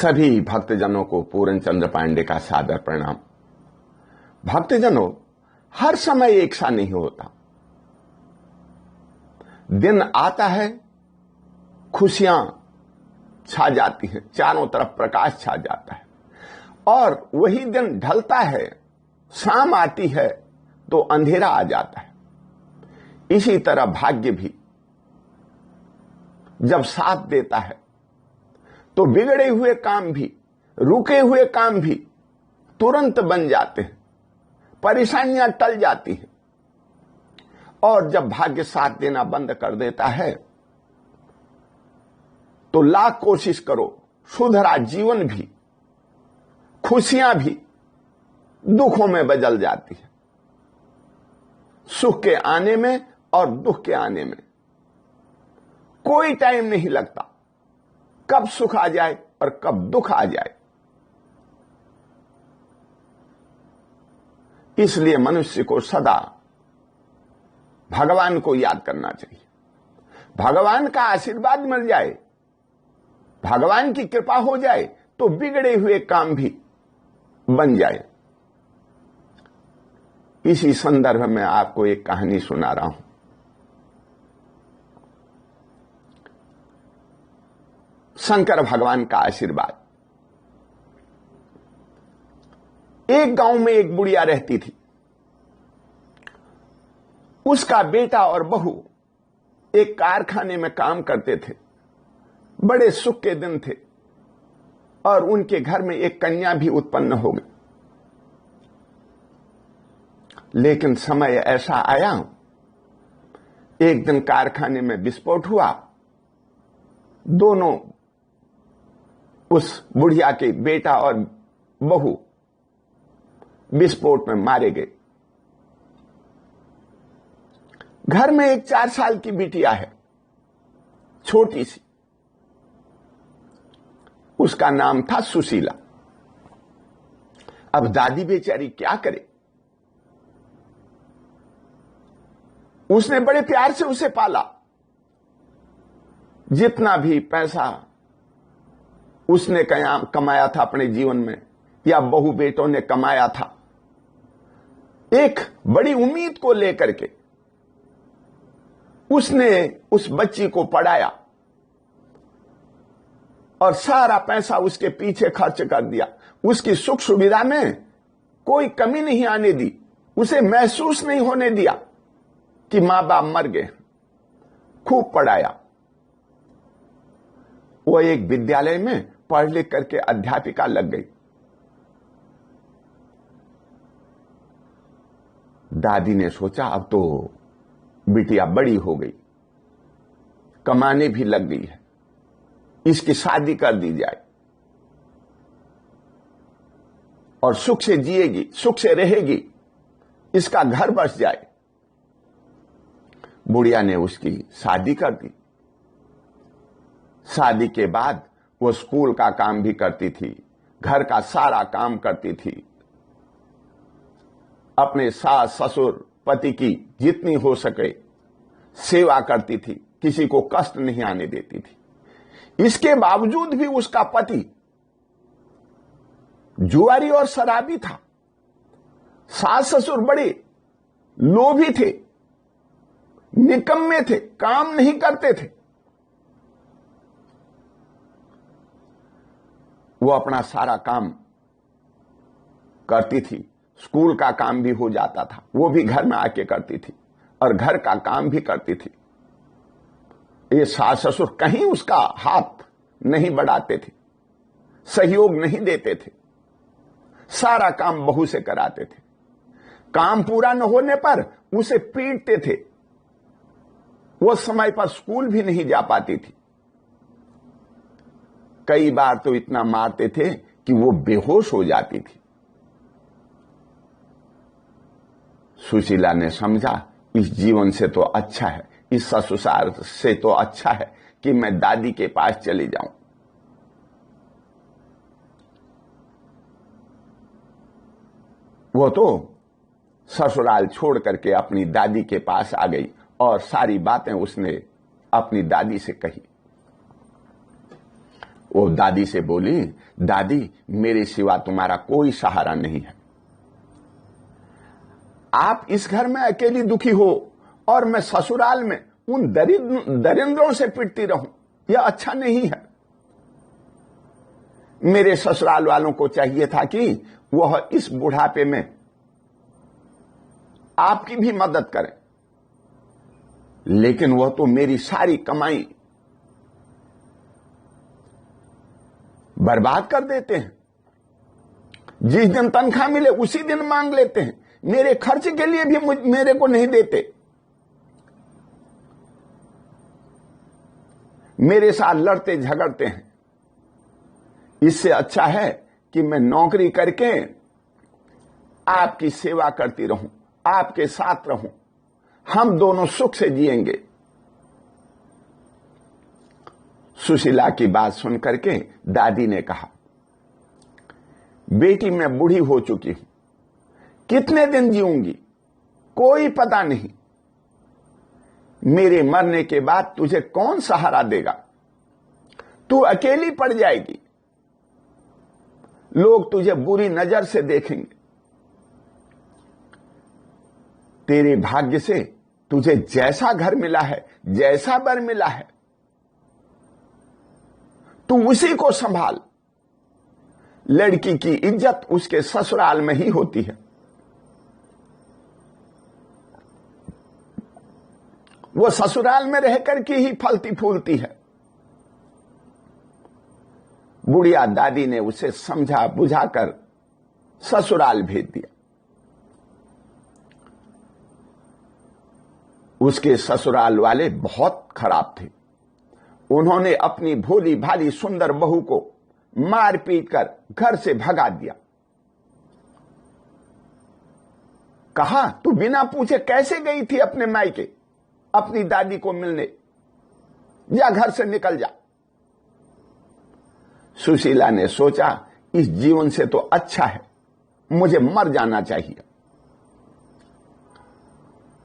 सभी भक्तजनों को पूर्ण चंद्र पांडे का सादर प्रणाम। भक्तजनों, हर समय एक सा नहीं होता। दिन आता है, खुशियां छा जाती हैं, चारों तरफ प्रकाश छा जाता है, और वही दिन ढलता है, शाम आती है तो अंधेरा आ जाता है। इसी तरह भाग्य भी जब साथ देता है तो बिगड़े हुए काम भी, रुके हुए काम भी तुरंत बन जाते हैं, परेशानियां टल जाती हैं। और जब भाग्य साथ देना बंद कर देता है तो लाख कोशिश करो, सुधरा जीवन भी, खुशियां भी दुखों में बदल जाती है। सुख के आने में और दुख के आने में कोई टाइम नहीं लगता, कब सुख आ जाए और कब दुख आ जाए। इसलिए मनुष्य को सदा भगवान को याद करना चाहिए। भगवान का आशीर्वाद मिल जाए, भगवान की कृपा हो जाए तो बिगड़े हुए काम भी बन जाए। इसी संदर्भ में आपको एक कहानी सुना रहा हूं। शंकर भगवान का आशीर्वाद। एक गांव में एक बुढ़िया रहती थी। उसका बेटा और बहू एक कारखाने में काम करते थे। बड़े सुख के दिन थे और उनके घर में एक कन्या भी उत्पन्न हो गई। लेकिन समय ऐसा आया, एक दिन कारखाने में विस्फोट हुआ। दोनों, उस बुढ़िया के बेटा और बहू, विस्फोट में मारे गए। घर में एक 4 साल की बिटिया है, छोटी सी। उसका नाम था सुशीला। अब दादी बेचारी क्या करे? उसने बड़े प्यार से उसे पाला। जितना भी पैसा उसने कमाया था अपने जीवन में, या बहू बेटों ने कमाया था, एक बड़ी उम्मीद को लेकर के उसने उस बच्ची को पढ़ाया और सारा पैसा उसके पीछे खर्च कर दिया। उसकी सुख सुविधा में कोई कमी नहीं आने दी। उसे महसूस नहीं होने दिया कि मां बाप मर गए। खूब पढ़ाया। वो एक विद्यालय में पढ़ लिख करके अध्यापिका लग गई। दादी ने सोचा अब तो बिटिया बड़ी हो गई, कमाने भी लग गई है, इसकी शादी कर दी जाए और सुख से जिएगी, सुख से रहेगी, इसका घर बस जाए। बुढ़िया ने उसकी शादी कर दी। शादी के बाद वो स्कूल का काम भी करती थी, घर का सारा काम करती थी, अपने सास ससुर पति की जितनी हो सके सेवा करती थी, किसी को कष्ट नहीं आने देती थी। इसके बावजूद भी उसका पति जुआरी और शराबी था। सास ससुर बड़े लोभी थे, निकम्मे थे, काम नहीं करते थे। वो अपना सारा काम करती थी, स्कूल का काम भी हो जाता था, वो भी घर में आके करती थी और घर का काम भी करती थी। ये सास ससुर कहीं उसका हाथ नहीं बढ़ाते थे, सहयोग नहीं देते थे, सारा काम बहू से कराते थे। काम पूरा न होने पर उसे पीटते थे। वो समय पर स्कूल भी नहीं जा पाती थी। कई बार तो इतना मारते थे कि वो बेहोश हो जाती थी। सुशीला ने समझा इस जीवन से तो अच्छा है, इस ससुराल से तो अच्छा है कि मैं दादी के पास चली जाऊं। वो तो ससुराल छोड़ करके अपनी दादी के पास आ गई और सारी बातें उसने अपनी दादी से कही। वो दादी से बोली, दादी मेरे सिवा तुम्हारा कोई सहारा नहीं है। आप इस घर में अकेली दुखी हो और मैं ससुराल में उन दरिंद्रों से पिटती रहूं, यह अच्छा नहीं है। मेरे ससुराल वालों को चाहिए था कि वह इस बुढ़ापे में आपकी भी मदद करें, लेकिन वह तो मेरी सारी कमाई बर्बाद कर देते हैं। जिस दिन तनख्वाह मिले उसी दिन मांग लेते हैं। मेरे खर्च के लिए भी मेरे को नहीं देते। मेरे साथ लड़ते झगड़ते हैं। इससे अच्छा है कि मैं नौकरी करके आपकी सेवा करती रहूं, आपके साथ रहूं, हम दोनों सुख से जिएंगे। सुशीला की बात सुनकर के दादी ने कहा, बेटी मैं बूढ़ी हो चुकी हूं, कितने दिन जीऊंगी कोई पता नहीं। मेरे मरने के बाद तुझे कौन सहारा देगा? तू अकेली पड़ जाएगी। लोग तुझे बुरी नजर से देखेंगे। तेरे भाग्य से तुझे जैसा घर मिला है, जैसा बर मिला है, तू उसी को संभाल। लड़की की इज्जत उसके ससुराल में ही होती है। वो ससुराल में रहकर के ही फलती फूलती है। बुढ़िया दादी ने उसे समझा बुझाकर ससुराल भेज दिया। उसके ससुराल वाले बहुत खराब थे। उन्होंने अपनी भोली भाली सुंदर बहू को मार पीट कर घर से भगा दिया। कहा, तू बिना पूछे कैसे गई थी अपने मायके अपनी दादी को मिलने? जा घर से निकल जा। सुशीला ने सोचा, इस जीवन से तो अच्छा है मुझे मर जाना चाहिए।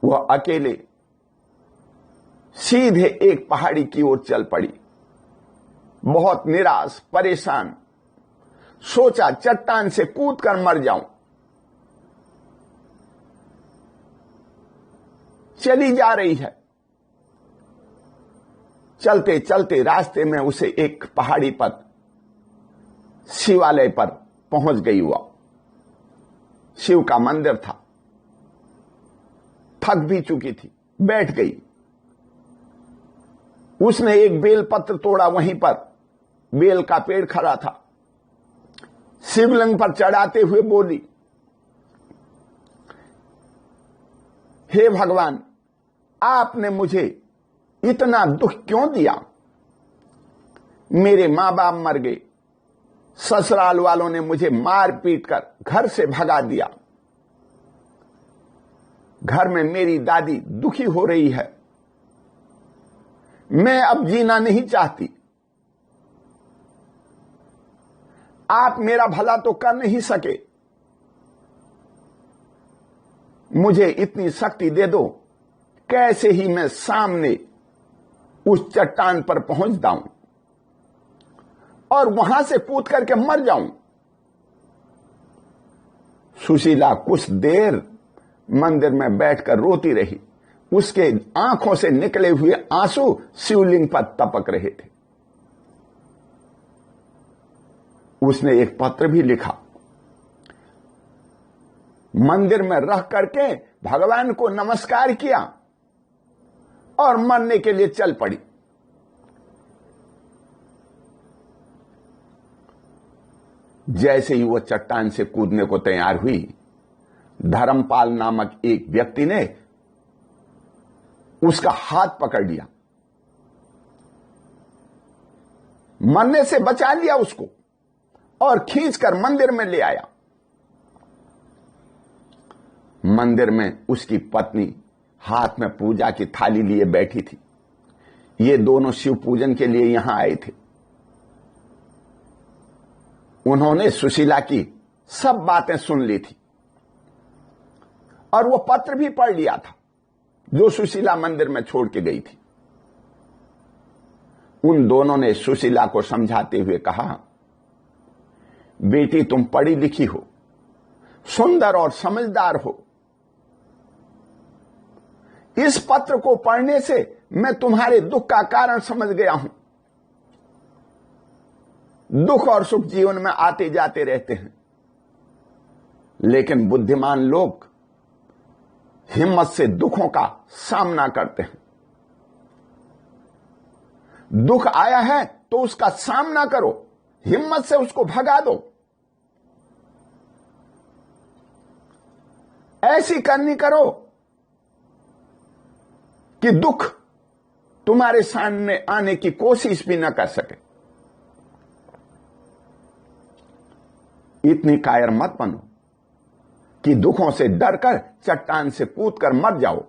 वह अकेले सीधे एक पहाड़ी की ओर चल पड़ी। बहुत निराश परेशान, सोचा चट्टान से कूदकर मर जाऊं। चली जा रही है। चलते चलते रास्ते में उसे एक पहाड़ी पर शिवालय पर पहुंच गई। वह शिव का मंदिर था। थक भी चुकी थी, बैठ गई। उसने एक बेल पत्र तोड़ा। वहीं पर बेल का पेड़ खड़ा था। शिवलिंग पर चढ़ाते हुए बोली, हे भगवान, आपने मुझे इतना दुख क्यों दिया? मेरे मां बाप मर गए, ससुराल वालों ने मुझे मार पीट कर घर से भगा दिया। घर में मेरी दादी दुखी हो रही है। मैं अब जीना नहीं चाहती। आप मेरा भला तो कर नहीं सके। मुझे इतनी शक्ति दे दो, कैसे ही मैं सामने उस चट्टान पर पहुंच जाऊं और वहां से कूद करके मर जाऊं। सुशीला कुछ देर मंदिर में बैठकर रोती रही। उसके आंखों से निकले हुए आंसू शिवलिंग पर टपक रहे थे। उसने एक पत्र भी लिखा। मंदिर में रह करके भगवान को नमस्कार किया और मरने के लिए चल पड़ी। जैसे ही वह चट्टान से कूदने को तैयार हुई, धर्मपाल नामक एक व्यक्ति ने उसका हाथ पकड़ लिया, मरने से बचा लिया उसको और खींचकर मंदिर में ले आया। मंदिर में उसकी पत्नी हाथ में पूजा की थाली लिए बैठी थी। ये दोनों शिव पूजन के लिए यहां आए थे। उन्होंने सुशीला की सब बातें सुन ली थी और वो पत्र भी पढ़ लिया था जो सुशीला मंदिर में छोड़ के गई थी। उन दोनों ने सुशीला को समझाते हुए कहा, बेटी तुम पढ़ी लिखी हो, सुंदर और समझदार हो। इस पत्र को पढ़ने से मैं तुम्हारे दुख का कारण समझ गया हूं। दुख और सुख जीवन में आते जाते रहते हैं, लेकिन बुद्धिमान लोग हिम्मत से दुखों का सामना करते हैं। दुख आया है तो उसका सामना करो, हिम्मत से उसको भगा दो। ऐसी करनी करो कि दुख तुम्हारे सामने आने की कोशिश भी न कर सके। इतनी कायर मत बनो कि दुखों से डरकर चट्टान से कूदकर मर जाओ।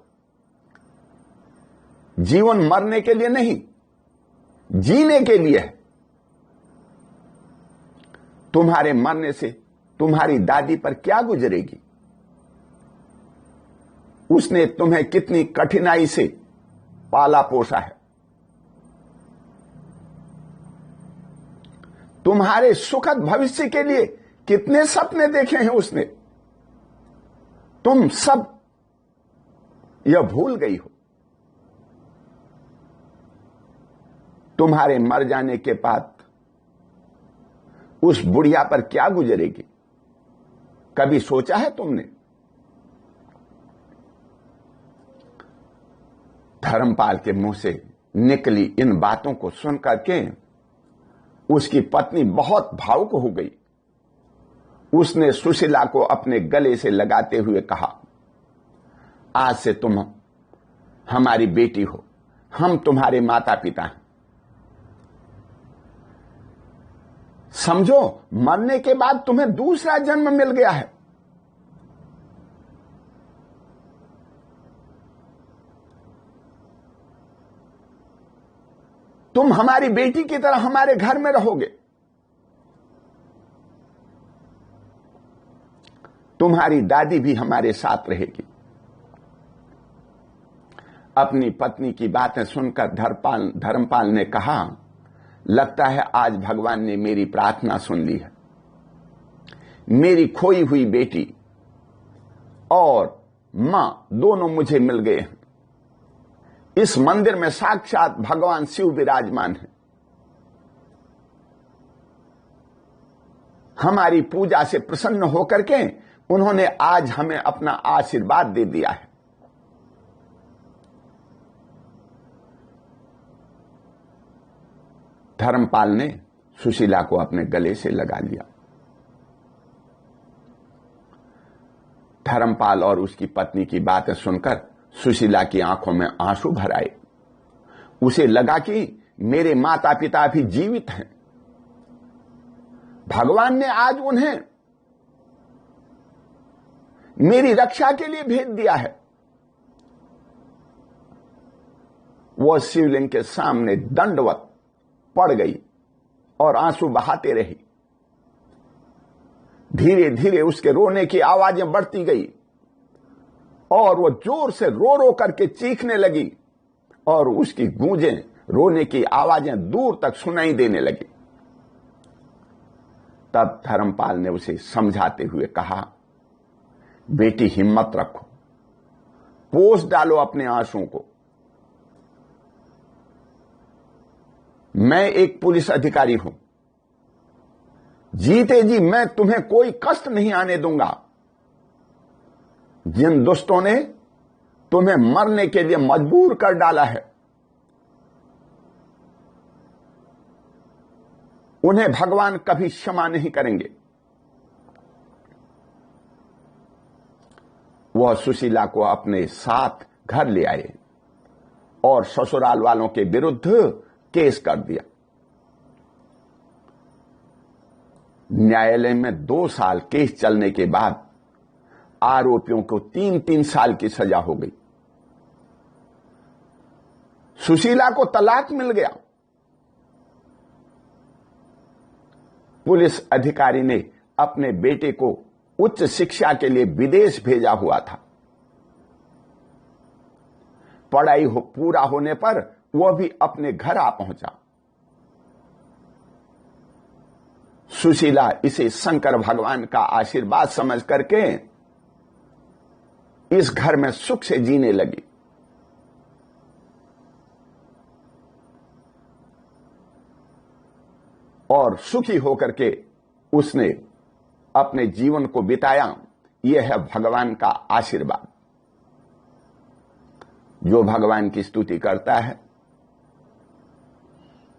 जीवन मरने के लिए नहीं, जीने के लिए है। तुम्हारे मरने से तुम्हारी दादी पर क्या गुजरेगी? उसने तुम्हें कितनी कठिनाई से पाला पोसा है। तुम्हारे सुखद भविष्य के लिए कितने सपने देखे हैं उसने। तुम सब यह भूल गई हो। तुम्हारे मर जाने के बाद उस बुढ़िया पर क्या गुजरेगी, कभी सोचा है तुमने? धर्मपाल के मुंह से निकली इन बातों को सुनकर के उसकी पत्नी बहुत भावुक हो गई। उसने सुशीला को अपने गले से लगाते हुए कहा, आज से तुम हमारी बेटी हो, हम तुम्हारे माता पिता हैं। समझो, मरने के बाद तुम्हें दूसरा जन्म मिल गया है। तुम हमारी बेटी की तरह हमारे घर में रहोगे। तुम्हारी दादी भी हमारे साथ रहेगी। अपनी पत्नी की बातें सुनकर धर्मपाल ने कहा, लगता है आज भगवान ने मेरी प्रार्थना सुन ली है। मेरी खोई हुई बेटी और मां दोनों मुझे मिल गए हैं। इस मंदिर में साक्षात भगवान शिव विराजमान है। हमारी पूजा से प्रसन्न होकर के उन्होंने आज हमें अपना आशीर्वाद दे दिया है। धर्मपाल ने सुशीला को अपने गले से लगा लिया। धर्मपाल और उसकी पत्नी की बातें सुनकर सुशीला की आंखों में आंसू भर आए। उसे लगा कि मेरे माता पिता भी जीवित हैं। भगवान ने आज उन्हें मेरी रक्षा के लिए भेज दिया है। वह शिवलिंग के सामने दंडवत पड़ गई और आंसू बहाते रही। धीरे धीरे उसके रोने की आवाजें बढ़ती गई और वह जोर से रो रो करके चीखने लगी और उसकी गूंजें, रोने की आवाजें दूर तक सुनाई देने लगी। तब धर्मपाल ने उसे समझाते हुए कहा, बेटी हिम्मत रखो, पोंछ डालो अपने आंसुओं को। मैं एक पुलिस अधिकारी हूं। जीते जी मैं तुम्हें कोई कष्ट नहीं आने दूंगा। जिन दुष्टों ने तुम्हें मरने के लिए मजबूर कर डाला है, उन्हें भगवान कभी क्षमा नहीं करेंगे। वह सुशीला को अपने साथ घर ले आए और ससुराल वालों के विरुद्ध केस कर दिया। न्यायालय में 2 साल केस चलने के बाद आरोपियों को 3-3 साल की सजा हो गई। सुशीला को तलाक मिल गया। पुलिस अधिकारी ने अपने बेटे को उच्च शिक्षा के लिए विदेश भेजा हुआ था। पढ़ाई पूरा होने पर वह भी अपने घर आ पहुंचा। सुशीला इसे शंकर भगवान का आशीर्वाद समझ करके इस घर में सुख से जीने लगी। और सुखी होकर के उसने अपने जीवन को बिताया। यह है भगवान का आशीर्वाद। जो भगवान की स्तुति करता है,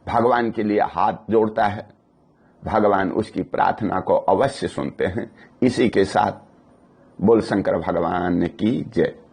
भगवान के लिए हाथ जोड़ता है, भगवान उसकी प्रार्थना को अवश्य सुनते हैं। इसी के साथ बोल शंकर भगवान की जय।